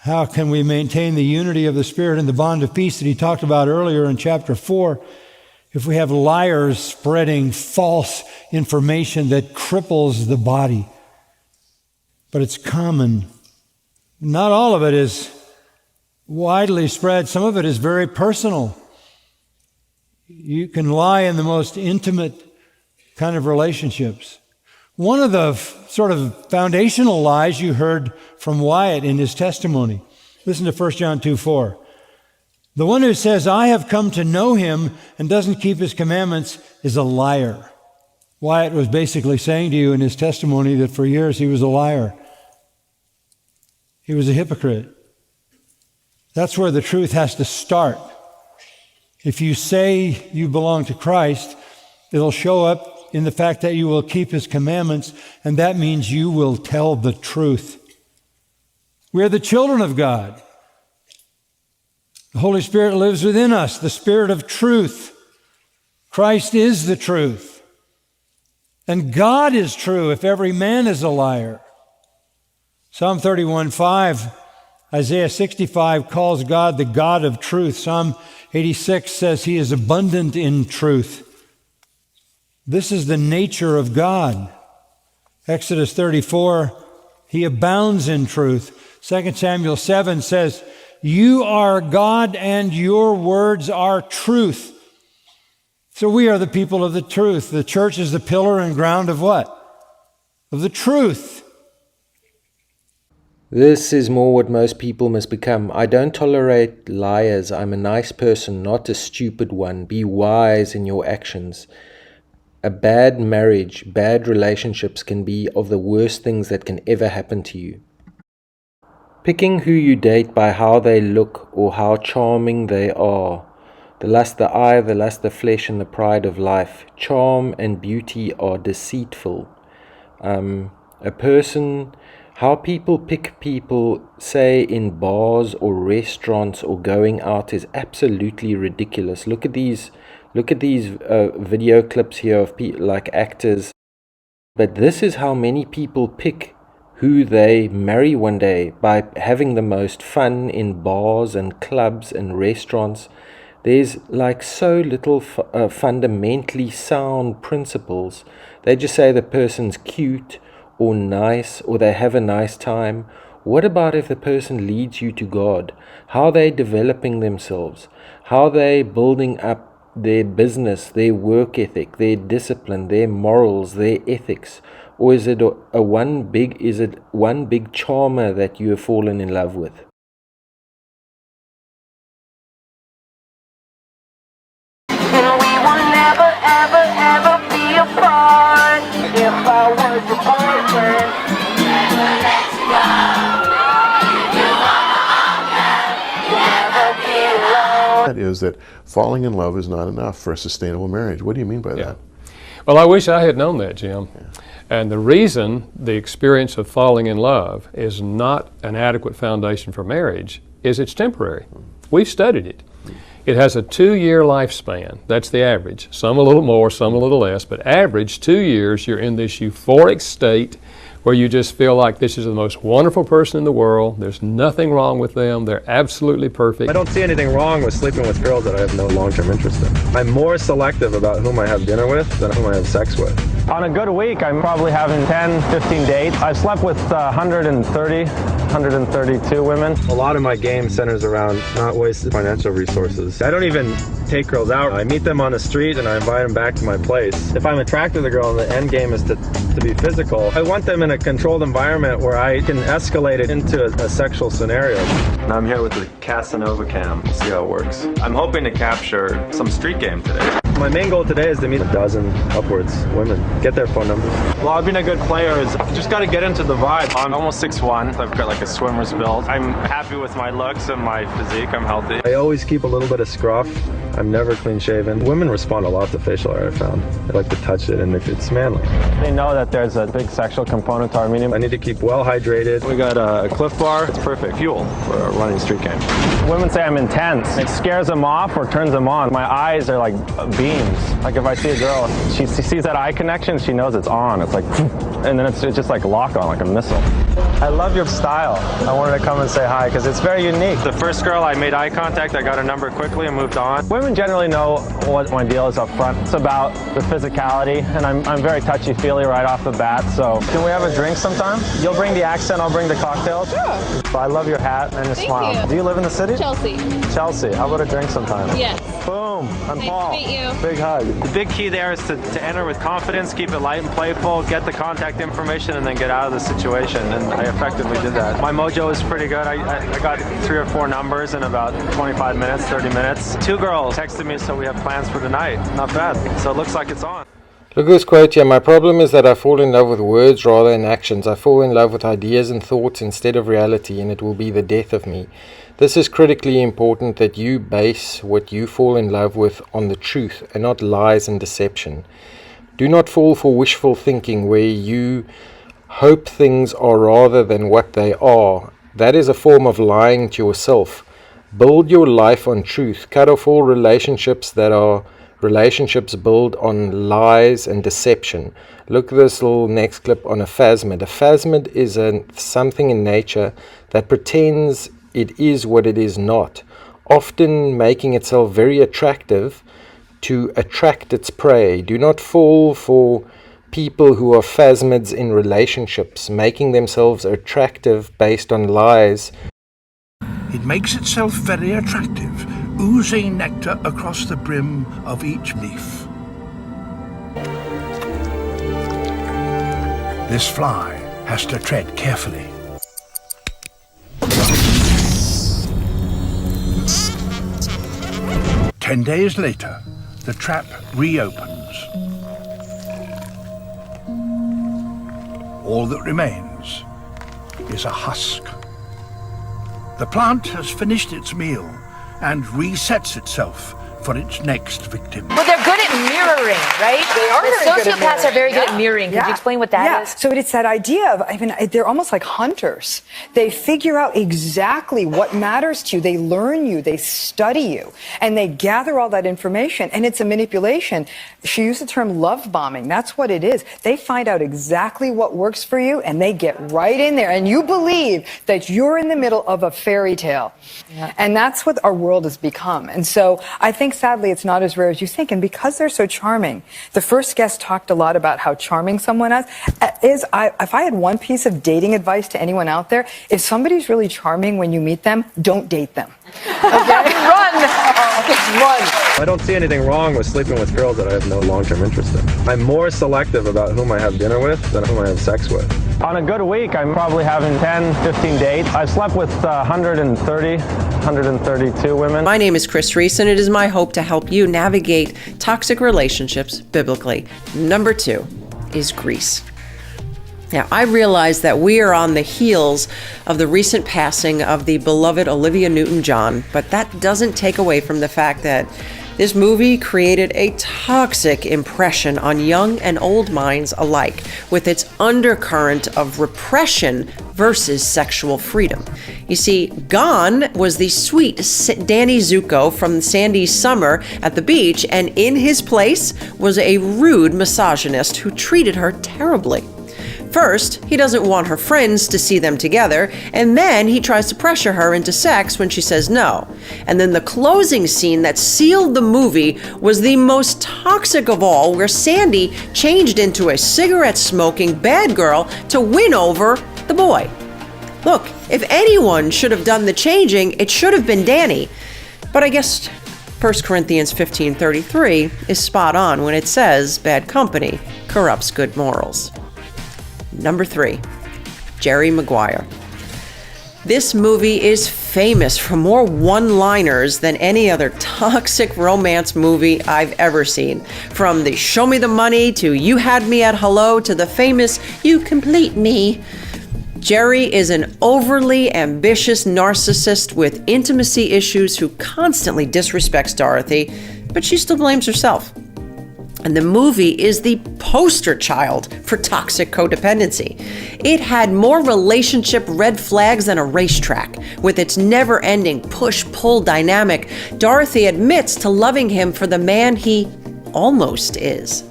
How can we maintain the unity of the Spirit and the bond of peace that he talked about earlier in chapter 4 if we have liars spreading false information that cripples the body? But it's common. Not all of it is widely spread. Some of it is very personal. You can lie in the most intimate kind of relationships. One of the sort of foundational lies you heard from Wyatt in his testimony. Listen to 1 John 2:4. The one who says, I have come to know him and doesn't keep his commandments is a liar. Wyatt was basically saying to you in his testimony that for years he was a liar. He was a hypocrite. That's where the truth has to start. If you say you belong to Christ, it'll show up in the fact that you will keep his commandments, and that means you will tell the truth. We are the children of God. The Holy Spirit lives within us, the Spirit of truth. Christ is the truth. And God is true if every man is a liar. Psalm 31:5, Isaiah 65 calls God the God of truth. Psalm 86 says he is abundant in truth. This is the nature of God. Exodus 34, he abounds in truth. 2 Samuel 7 says, you are God and your words are truth. So we are the people of the truth. The church is the pillar and ground of what? Of the truth. This is more what most people must become. I don't tolerate liars. I'm a nice person, not a stupid one. Be wise in your actions. A bad marriage, bad relationships can be of the worst things that can ever happen to you. Picking who you date by how they look or how charming they are. The lust of the eye, the lust of the flesh, and the pride of life. Charm and beauty are deceitful. How people pick people, say in bars or restaurants or going out, is absolutely ridiculous. Look at these video clips here of like actors. But this is how many people pick who they marry one day, by having the most fun in bars and clubs and restaurants. There's like so little fundamentally sound principles. They just say the person's cute or nice, or they have a nice time. What about if the person leads you to God? How are they developing themselves? How are they building up their business, their work ethic, their discipline, their morals, their ethics? Or is it one big charmer that you have fallen in love with? And we will never, ever, ever be apart. If I was your boyfriend, never let you go. You are the never be alone. That is that falling in love is not enough for a sustainable marriage. What do you mean by that? Well, I wish I had known that, Jim. And the reason the experience of falling in love is not an adequate foundation for marriage is it's temporary. We've studied it. It has a 2-year lifespan. That's the average. Some a little more, some a little less, but average 2 years, you're in this euphoric state where you just feel like this is the most wonderful person in the world. There's nothing wrong with them. They're absolutely perfect. I don't see anything wrong with sleeping with girls that I have no long-term interest in. I'm more selective about whom I have dinner with than whom I have sex with. On a good week, I'm probably having 10, 15 dates. I've slept with 132 women. A lot of my game centers around not wasting financial resources. I don't even take girls out. I meet them on the street and I invite them back to my place. If I'm attracted to the girl and the end game is to be physical, I want them in a controlled environment where I can escalate it into a sexual scenario. Now I'm here with the Casanova cam. We'll see how it works. I'm hoping to capture some street game today. My main goal today is to meet a dozen upwards women. Get their phone numbers. Well, being a good player is just got to get into the vibe. I'm almost 6'1". I've got like a swimmer's build. I'm happy with my looks and my physique. I'm healthy. I always keep a little bit of scruff. I'm never clean shaven. Women respond a lot to facial hair, I found. They like to touch it and it's manly. They know that there's a big sexual component to our meeting. I need to keep well hydrated. We got a Cliff Bar. It's perfect fuel for a running street game. Women say I'm intense. It scares them off or turns them on. My eyes are like beams. Like if I see a girl, she sees that eye connection, she knows it's on. It's like, and then it's just like lock on, like a missile. I love your style. I wanted to come and say hi because it's very unique. The first girl, I made eye contact, I got her number quickly and moved on. Women generally know what my deal is up front. It's about the physicality, and I'm very touchy-feely right off the bat, so can we have a drink sometime? You'll bring the accent, I'll bring the cocktails? Sure. I love your hat and your smile. you. Do you live in the city? Chelsea. Chelsea. How about a drink sometime? Yes. Boom. I'm Nice Paul. to meet you. Big hug. The big key there is to enter with confidence, keep it light and playful, get the contact information, and then get out of the situation. And I effectively did that. My mojo is pretty good. I got 3 or 4 numbers in about 25 minutes, 30 minutes. 2 girls texted me, so we have plans for tonight. Not bad. So it looks like it's on. Look at this quote here. My problem is that I fall in love with words rather than actions. I fall in love with ideas and thoughts instead of reality, and it will be the death of me. This is critically important, that you base what you fall in love with on the truth and not lies and deception. Do not fall for wishful thinking where you hope things are rather than what they are. That is a form of lying to yourself. Build your life on truth. Cut off all relationships that are relationships built on lies and deception. Look at this little next clip on a phasmid. A phasmid is something in nature that pretends it is what it is not, often making itself very attractive to attract its prey. Do not fall for people who are phasmids in relationships, making themselves attractive based on lies. It makes itself very attractive, oozing nectar across the brim of each leaf. This fly has to tread carefully. Ten days later, the trap reopens. All that remains is a husk. The plant has finished its meal and resets itself for its next victim. Well, they're good at mirroring, right? They are The very good at sociopaths are very good at mirroring. mirroring. Could you explain what that is? So it's that idea of, they're almost like hunters. They figure out exactly what matters to you. They learn you, they study you, and they gather all that information, and it's a manipulation. She used the term love bombing. That's what it is. They find out exactly what works for you, and they get right in there, and you believe that you're in the middle of a fairy tale. Yeah. And that's what our world has become. And so I think, sadly, it's not as rare as you think. And because they're so charming, the first guest talked a lot about how charming someone is. If I had one piece of dating advice to anyone out there, if somebody's really charming when you meet them, don't date them. Okay? Run! Run! I don't see anything wrong with sleeping with girls that I have no long-term interest in. I'm more selective about whom I have dinner with than whom I have sex with. On a good week, I'm probably having 10, 15 dates. I've slept with 130, 132 women. My name is Chris Reese, and it is my hope to help you navigate toxic relationships biblically. Number 2 is Grease. Now, I realize that we are on the heels of the recent passing of the beloved Olivia Newton-John, but that doesn't take away from the fact that this movie created a toxic impression on young and old minds alike, with its undercurrent of repression versus sexual freedom. You see, Gone was the sweet Danny Zuko from Sandy's Summer at the beach, and in his place was a rude misogynist who treated her terribly. First, he doesn't want her friends to see them together, and then he tries to pressure her into sex when she says no. And then the closing scene that sealed the movie was the most toxic of all, where Sandy changed into a cigarette-smoking bad girl to win over the boy. Look, if anyone should have done the changing, it should have been Danny. But I guess 1 Corinthians 15:33 is spot on when it says bad company corrupts good morals. Number 3, Jerry Maguire. This movie is famous for more one-liners than any other toxic romance movie I've ever seen. From the show me the money to you had me at hello to the famous you complete me. Jerry is an overly ambitious narcissist with intimacy issues who constantly disrespects Dorothy, but she still blames herself. And the movie is the poster child for toxic codependency. It had more relationship red flags than a racetrack. With its never-ending push-pull dynamic, Dorothy admits to loving him for the man he almost is.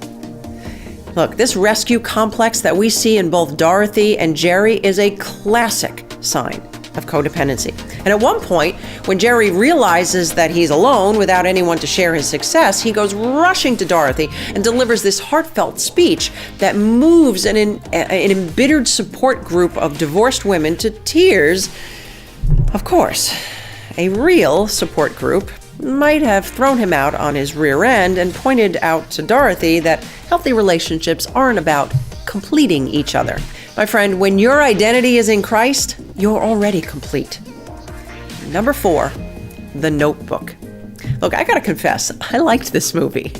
Look, this rescue complex that we see in both Dorothy and Jerry is a classic sign of codependency. And at one point, when Jerry realizes that he's alone without anyone to share his success, he goes rushing to Dorothy and delivers this heartfelt speech that moves an embittered support group of divorced women to tears. Of course, a real support group might have thrown him out on his rear end and pointed out to Dorothy that healthy relationships aren't about completing each other. My friend, when your identity is in Christ, you're already complete. Number 4, The Notebook. Look, I gotta confess, I liked this movie.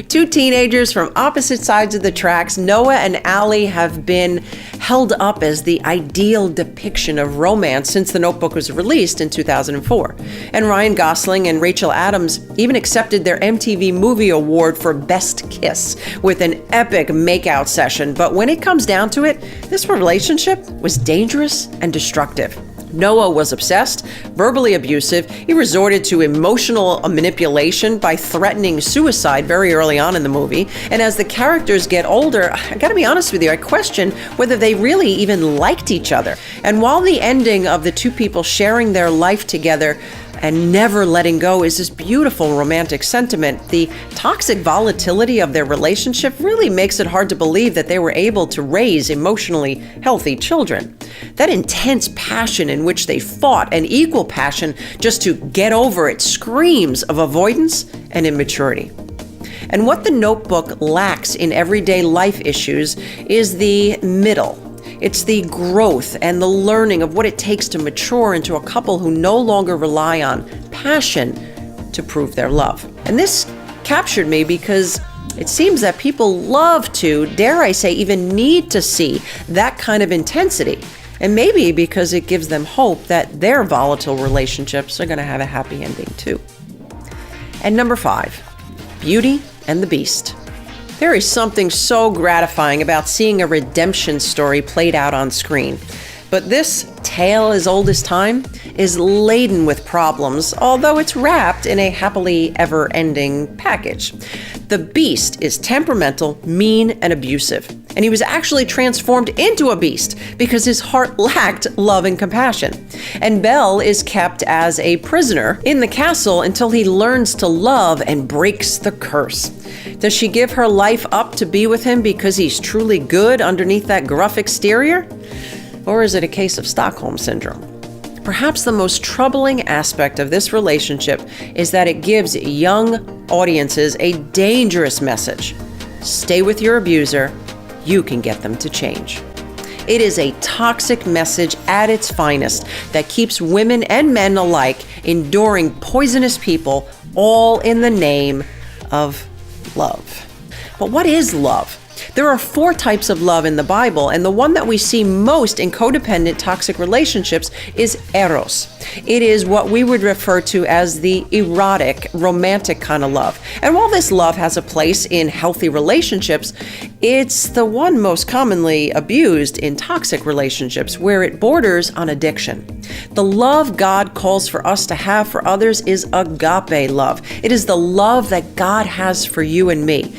Two teenagers from opposite sides of the tracks, Noah and Allie, have been held up as the ideal depiction of romance since The Notebook was released in 2004. And Ryan Gosling and Rachel Adams even accepted their MTV Movie Award for Best Kiss with an epic makeout session. But when it comes down to it, this relationship was dangerous and destructive. Noah was obsessed, verbally abusive. He resorted to emotional manipulation by threatening suicide very early on in the movie. And as the characters get older, I gotta be honest with you, I question whether they really even liked each other. And while the ending of the two people sharing their life together and never letting go is this beautiful romantic sentiment, the toxic volatility of their relationship really makes it hard to believe that they were able to raise emotionally healthy children. That intense passion in which they fought, and equal passion just to get over it, screams of avoidance and immaturity. And what The Notebook lacks in everyday life issues is the middle. It's the growth and the learning of what it takes to mature into a couple who no longer rely on passion to prove their love. And this captured me because it seems that people love to, dare I say, even need to see that kind of intensity. And maybe because it gives them hope that their volatile relationships are going to have a happy ending too. And number 5, Beauty and the Beast. There is something so gratifying about seeing a redemption story played out on screen. But this tale as old as time is laden with problems, although it's wrapped in a happily ever-ending package. The Beast is temperamental, mean, and abusive. And he was actually transformed into a beast because his heart lacked love and compassion. And Belle is kept as a prisoner in the castle until he learns to love and breaks the curse. Does she give her life up to be with him because he's truly good underneath that gruff exterior? Or is it a case of Stockholm Syndrome? Perhaps the most troubling aspect of this relationship is that it gives young audiences a dangerous message. Stay with your abuser, you can get them to change. It is a toxic message at its finest that keeps women and men alike enduring poisonous people, all in the name of love. But what is love? There are 4 types of love in the Bible, and the one that we see most in codependent toxic relationships is eros. It is what we would refer to as the erotic, romantic kind of love. And while this love has a place in healthy relationships, it's the one most commonly abused in toxic relationships, where it borders on addiction. The love God calls for us to have for others is agape love. It is the love that God has for you and me.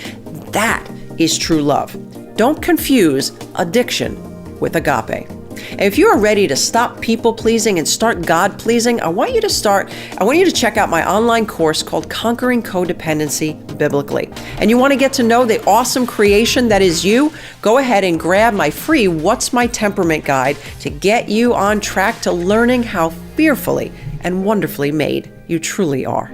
That is true love. Don't confuse addiction with agape. And if you are ready to stop people pleasing and start God pleasing, I want you to check out my online course called Conquering Codependency Biblically. And you want to get to know the awesome creation that is you? Go ahead and grab my free What's My Temperament guide to get you on track to learning how fearfully and wonderfully made you truly are.